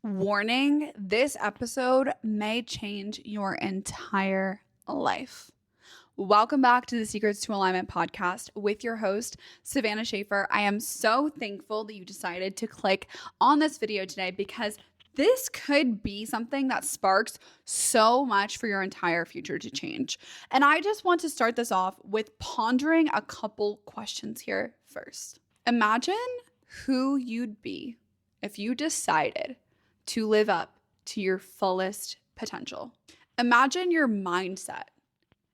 Warning, this episode may change your entire life. Welcome back to the Secrets to Alignment podcast with your host, Savannah Schaffer. I am so thankful that you decided to click on this video today because this could be something that sparks so much for your entire future to change. And I just want to start this off with pondering a couple questions here first. Imagine who you'd be if you decided to live up to your fullest potential. Imagine your mindset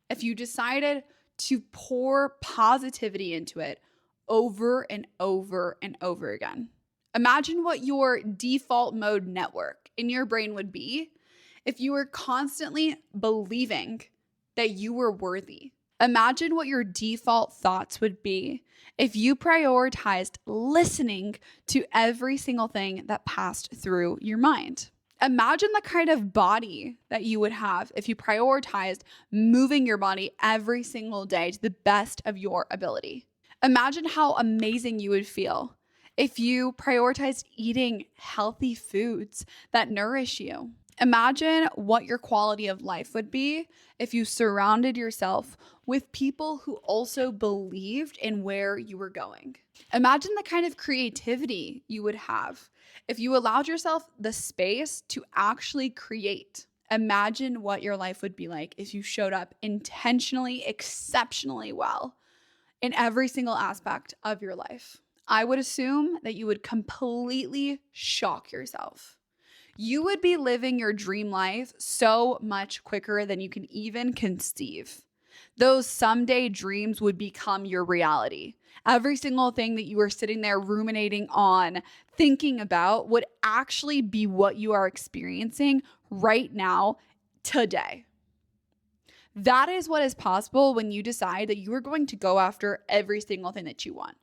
if you decided to pour positivity into it over and over and over again. Imagine what your default mode network in your brain would be if you were constantly believing that you were worthy. Imagine what your default thoughts would be if you prioritized listening to every single thing that passed through your mind. Imagine the kind of body that you would have if you prioritized moving your body every single day to the best of your ability. Imagine how amazing you would feel if you prioritized eating healthy foods that nourish you. Imagine what your quality of life would be if you surrounded yourself with people who also believed in where you were going. Imagine the kind of creativity you would have if you allowed yourself the space to actually create. Imagine what your life would be like if you showed up intentionally, exceptionally well in every single aspect of your life. I would assume that you would completely shock yourself. You would be living your dream life so much quicker than you can even conceive. Those someday dreams would become your reality. Every single thing that you were sitting there ruminating on, thinking about, would actually be what you are experiencing right now, today. That is what is possible when you decide that you are going to go after every single thing that you want.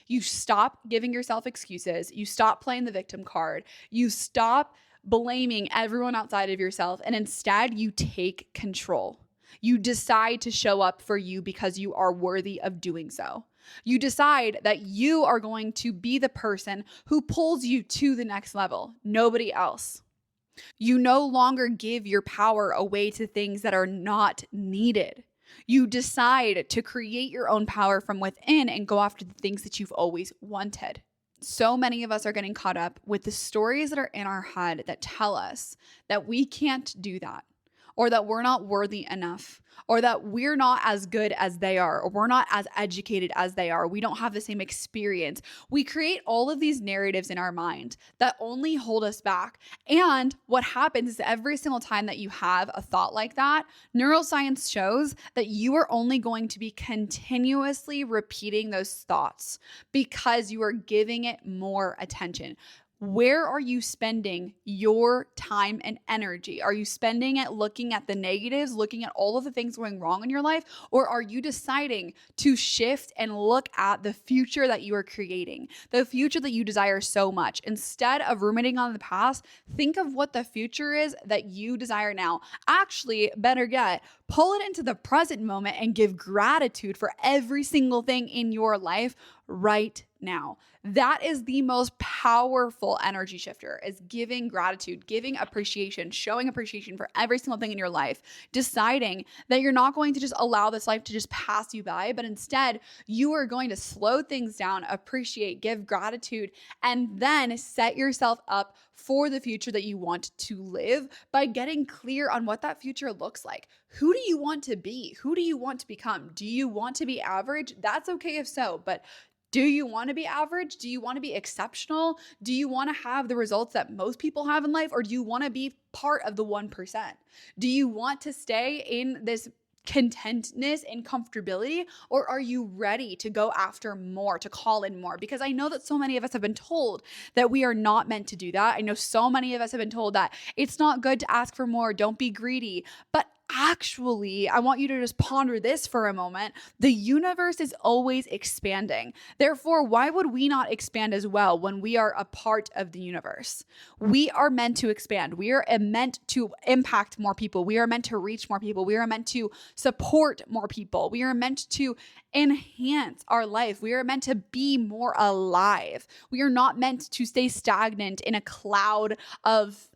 You stop giving yourself excuses. You stop playing the victim card. You stop blaming everyone outside of yourself, and instead you take control. You decide to show up for you because you are worthy of doing so. You decide that you are going to be the person who pulls you to the next level, nobody else. You no longer give your power away to things that are not needed. You decide to create your own power from within and go after the things that you've always wanted. So many of us are getting caught up with the stories that are in our head that tell us that we can't do that, or that we're not worthy enough, or that we're not as good as they are, or we're not as educated as they are. We don't have the same experience. We create all of these narratives in our mind that only hold us back. And what happens is every single time that you have a thought like that, neuroscience shows that you are only going to be continuously repeating those thoughts because you are giving it more attention. Where are you spending your time and energy? Are you spending it looking at the negatives, looking at all of the things going wrong in your life? Or are you deciding to shift and look at the future that you are creating, the future that you desire so much? Instead of ruminating on the past, think of what the future is that you desire now. Actually, better yet, pull it into the present moment and give gratitude for every single thing in your life right now. That is the most powerful energy shifter, is giving gratitude, giving appreciation, showing appreciation for every single thing in your life, deciding that you're not going to just allow this life to just pass you by, but instead you are going to slow things down, appreciate, give gratitude, and then set yourself up for the future that you want to live by getting clear on what that future looks like. Who do you want to be? Who do you want to become? Do you want to be average? That's okay if so, but do you want to be average? Do you want to be exceptional? Do you want to have the results that most people have in life? Or do you want to be part of the 1%? Do you want to stay in this contentness and comfortability? Or are you ready to go after more, to call in more? Because I know that so many of us have been told that we are not meant to do that. I know so many of us have been told that it's not good to ask for more. Don't be greedy. But actually, I want you to just ponder this for a moment. The universe is always expanding. Therefore, why would we not expand as well when we are a part of the universe? We are meant to expand. We are meant to impact more people. We are meant to reach more people. We are meant to support more people. We are meant to enhance our life. We are meant to be more alive. We are not meant to stay stagnant in a cloud of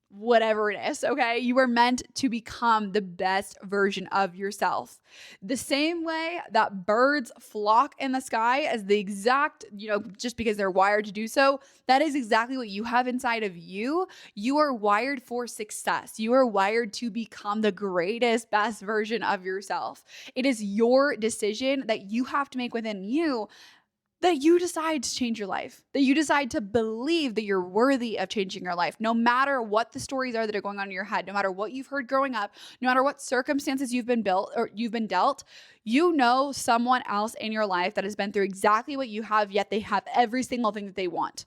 whatever it is, okay? You are meant to become the best version of yourself. The same way that birds flock in the sky as the exact, just because they're wired to do so, that is exactly what you have inside of you. You are wired for success. You are wired to become the greatest, best version of yourself. It is your decision that you have to make within you, that you decide to change your life, that you decide to believe that you're worthy of changing your life, no matter what the stories are that are going on in your head, no matter what you've heard growing up, no matter what circumstances you've been built or you've been dealt. You know someone else in your life that has been through exactly what you have, yet they have every single thing that they want.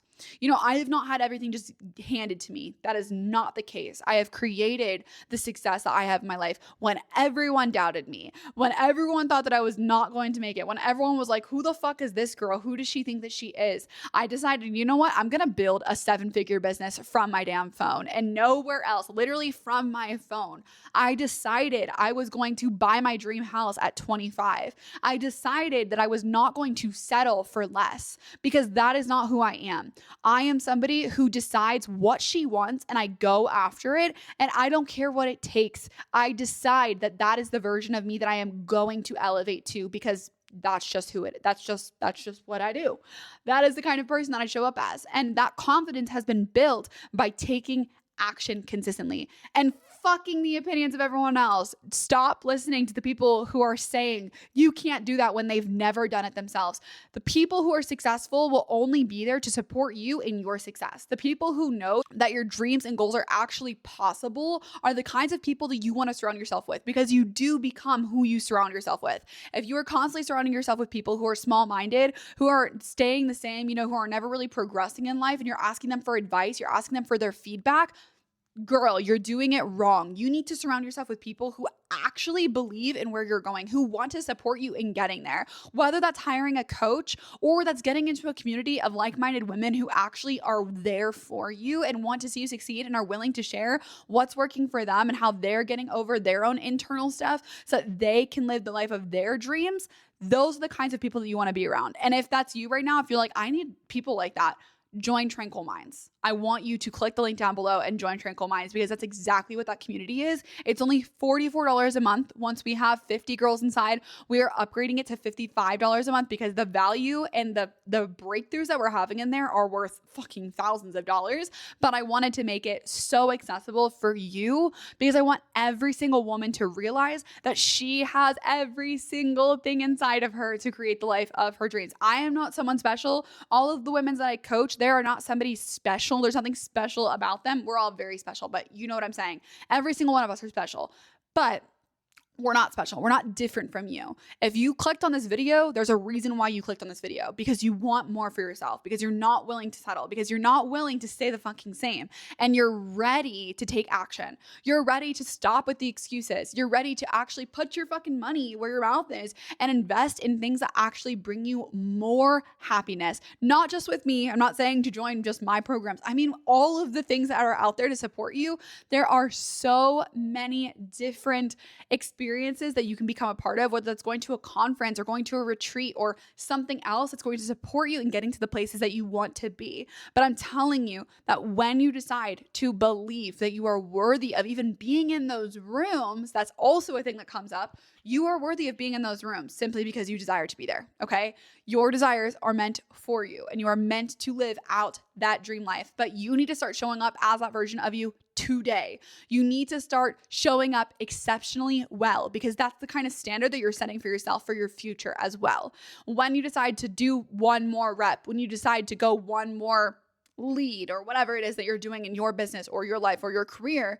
I have not had everything just handed to me. That is not the case. I have created the success that I have in my life when everyone doubted me, when everyone thought that I was not going to make it, when everyone was like, who the fuck is this girl? Who does she think that she is? I decided, you know what? I'm going to build a 7-figure business from my damn phone and nowhere else, literally from my phone. I decided I was going to buy my dream house at 25. I decided that I was not going to settle for less because that is not who I am. I am somebody who decides what she wants and I go after it and I don't care what it takes. I decide that that is the version of me that I am going to elevate to because that's just that's just what I do. That is the kind of person that I show up as. And that confidence has been built by taking action consistently and fucking the opinions of everyone else. Stop listening to the people who are saying you can't do that when they've never done it themselves. The people who are successful will only be there to support you in your success. The people who know that your dreams and goals are actually possible are the kinds of people that you want to surround yourself with because you do become who you surround yourself with. If you are constantly surrounding yourself with people who are small-minded, who are staying the same, who are never really progressing in life, and you're asking them for advice, you're asking them for their feedback, girl, you're doing it wrong. You need to surround yourself with people who actually believe in where you're going, who want to support you in getting there, whether that's hiring a coach or that's getting into a community of like-minded women who actually are there for you and want to see you succeed and are willing to share what's working for them and how they're getting over their own internal stuff so that they can live the life of their dreams. Those are the kinds of people that you want to be around. And if that's you right now, if you're like, I need people like that, join Tranquil Minds. I want you to click the link down below and join Tranquil Minds because that's exactly what that community is. It's only $44 a month. Once we have 50 girls inside, we are upgrading it to $55 a month because the value and the breakthroughs that we're having in there are worth fucking thousands of dollars. But I wanted to make it so accessible for you because I want every single woman to realize that she has every single thing inside of her to create the life of her dreams. I am not someone special. All of the women that I coach, they are not somebody special. There's something special about them. We're all very special, but you know what I'm saying. Every single one of us are special, but we're not special. We're not different from you. If you clicked on this video, there's a reason why you clicked on this video, because you want more for yourself, because you're not willing to settle, because you're not willing to stay the fucking same, and you're ready to take action. You're ready to stop with the excuses. You're ready to actually put your fucking money where your mouth is and invest in things that actually bring you more happiness. Not just with me. I'm not saying to join just my programs. I mean, all of the things that are out there to support you. There are so many different experiences that you can become a part of, whether that's going to a conference or going to a retreat or something else that's going to support you in getting to the places that you want to be. But I'm telling you that when you decide to believe that you are worthy of even being in those rooms, that's also a thing that comes up. You are worthy of being in those rooms simply because you desire to be there, okay? Your desires are meant for you and you are meant to live out that dream life, but you need to start showing up as that version of you today. You need to start showing up exceptionally well because that's the kind of standard that you're setting for yourself for your future as well. When you decide to do one more rep, when you decide to go one more lead or whatever it is that you're doing in your business or your life or your career,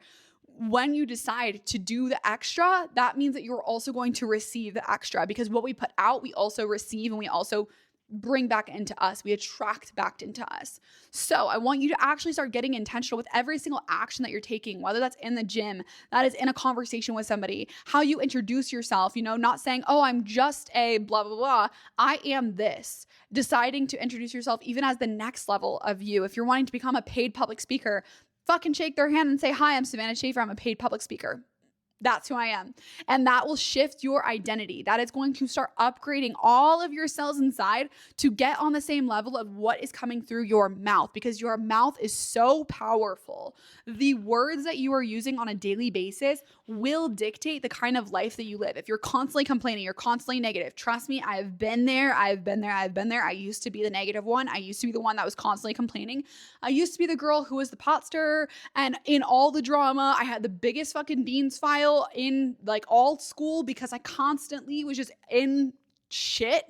when you decide to do the extra, that means that you're also going to receive the extra because what we put out, we also receive and we also bring back into us. We attract back into us. So I want you to actually start getting intentional with every single action that you're taking, whether that's in the gym, that is in a conversation with somebody, how you introduce yourself, not saying, oh, I'm just a blah, blah, blah. I am this. Deciding to introduce yourself even as the next level of you. If you're wanting to become a paid public speaker, fucking shake their hand and say, hi, I'm Savannah Schaffer. I'm a paid public speaker. That's who I am. And that will shift your identity. That is going to start upgrading all of your cells inside to get on the same level of what is coming through your mouth, because your mouth is so powerful. The words that you are using on a daily basis will dictate the kind of life that you live. If you're constantly complaining, you're constantly negative. Trust me, I've been there. I used to be the negative one. I used to be the one that was constantly complaining. I used to be the girl who was the pot stirrer, and in all the drama, I had the biggest fucking beans file in like all school because I constantly was just in shit.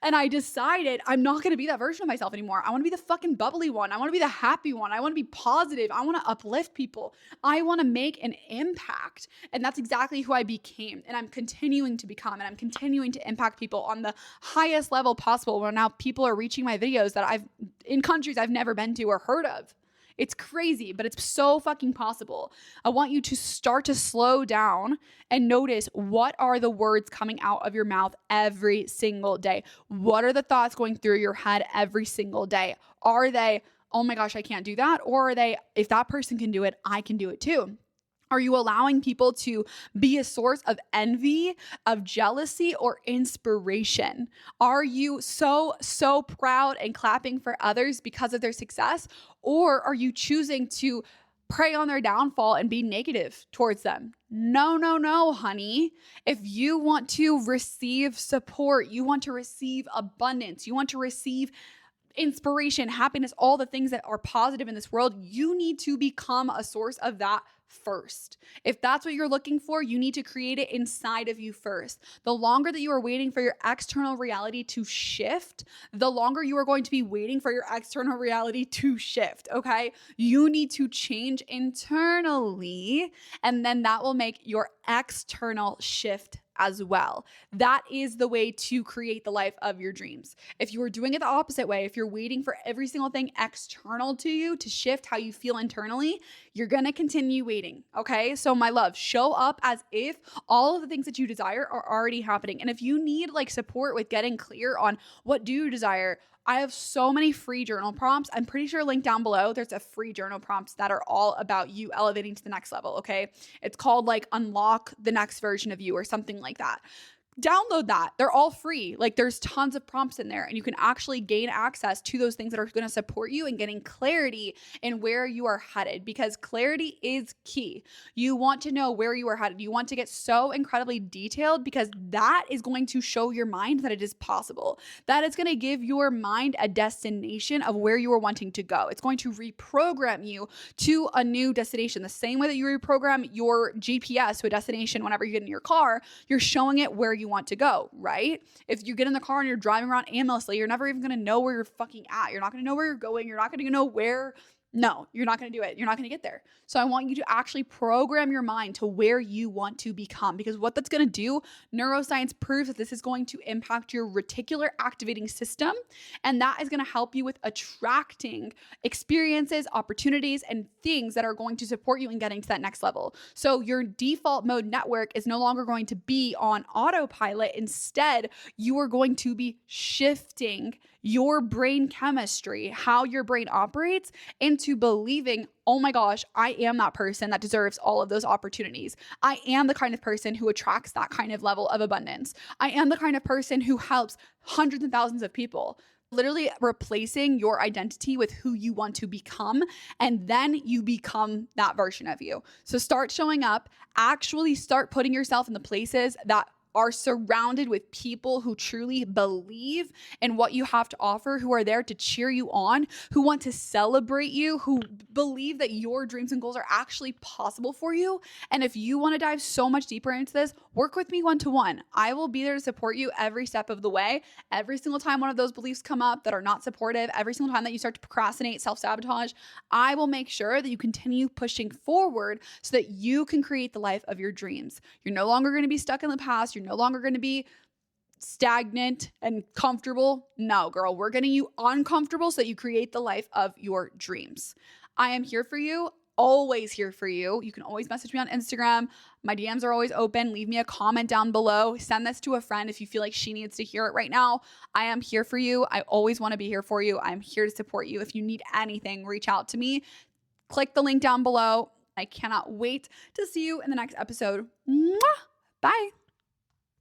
And I decided I'm not going to be that version of myself anymore. I want to be the fucking bubbly one. I want to be the happy one. I want to be positive. I want to uplift people. I want to make an impact. And that's exactly who I became. And I'm continuing to become, and I'm continuing to impact people on the highest level possible, where now people are reaching my videos that I've in countries I've never been to or heard of. It's crazy, but it's so fucking possible. I want you to start to slow down and notice, what are the words coming out of your mouth every single day? What are the thoughts going through your head every single day? Are they, oh my gosh, I can't do that? Or are they, if that person can do it, I can do it too? Are you allowing people to be a source of envy, of jealousy, or inspiration? Are you so proud and clapping for others because of their success? Or are you choosing to prey on their downfall and be negative towards them? No, honey. If you want to receive support, you want to receive abundance, you want to receive inspiration, happiness, all the things that are positive in this world, you need to become a source of that first. If that's what you're looking for, you need to create it inside of you first. The longer that you are waiting for your external reality to shift, the longer you are going to be waiting for your external reality to shift, okay? You need to change internally, and then that will make your external shift as well. That is the way to create the life of your dreams. If you are doing it the opposite way, if you're waiting for every single thing external to you to shift how you feel internally, you're going to continue waiting. Okay. So my love, show up as if all of the things that you desire are already happening. And if you need like support with getting clear on what do you desire, I have so many free journal prompts. I'm pretty sure linked down below, there's a free journal prompts that are all about you elevating to the next level, okay? It's called like Unlock the Next Version of You or something like that. Download that. They're all free. Like there's tons of prompts in there, and you can actually gain access to those things that are going to support you in getting clarity in where you are headed, because clarity is key. You want to know where you are headed. You want to get so incredibly detailed, because that is going to show your mind that it is possible. That is going to give your mind a destination of where you are wanting to go. It's going to reprogram you to a new destination. The same way that you reprogram your GPS to a destination whenever you get in your car, you're showing it where you want to go, right? If you get in the car and you're driving around aimlessly, you're never even going to know where you're fucking at. You're not going to know where you're going. You're not going to know where. No, you're not going to do it. You're not going to get there. So I want you to actually program your mind to where you want to become, because what that's going to do, neuroscience proves that this is going to impact your reticular activating system. And that is going to help you with attracting experiences, opportunities, and things that are going to support you in getting to that next level. So your default mode network is no longer going to be on autopilot. Instead, you are going to be shifting your brain chemistry, how your brain operates, into believing, oh my gosh, I am that person that deserves all of those opportunities. I am the kind of person who attracts that kind of level of abundance. I am the kind of person who helps hundreds and thousands of people. Literally replacing your identity with who you want to become, and then you become that version of you. So start showing up, actually start putting yourself in the places that are surrounded with people who truly believe in what you have to offer, who are there to cheer you on, who want to celebrate you, who believe that your dreams and goals are actually possible for you. And if you want to dive so much deeper into this, work with me one-to-one. I will be there to support you every step of the way. Every single time one of those beliefs come up that are not supportive, every single time that you start to procrastinate, self-sabotage, I will make sure that you continue pushing forward so that you can create the life of your dreams. You're no longer going to be stuck in the past. You're no longer going to be stagnant and comfortable. No, girl, we're getting you uncomfortable so that you create the life of your dreams. I am here for you, always here for you. You can always message me on Instagram. My DMs are always open. Leave me a comment down below. Send this to a friend if you feel like she needs to hear it right now. I am here for you. I always want to be here for you. I'm here to support you. If you need anything, reach out to me. Click the link down below. I cannot wait to see you in the next episode. Mwah! Bye.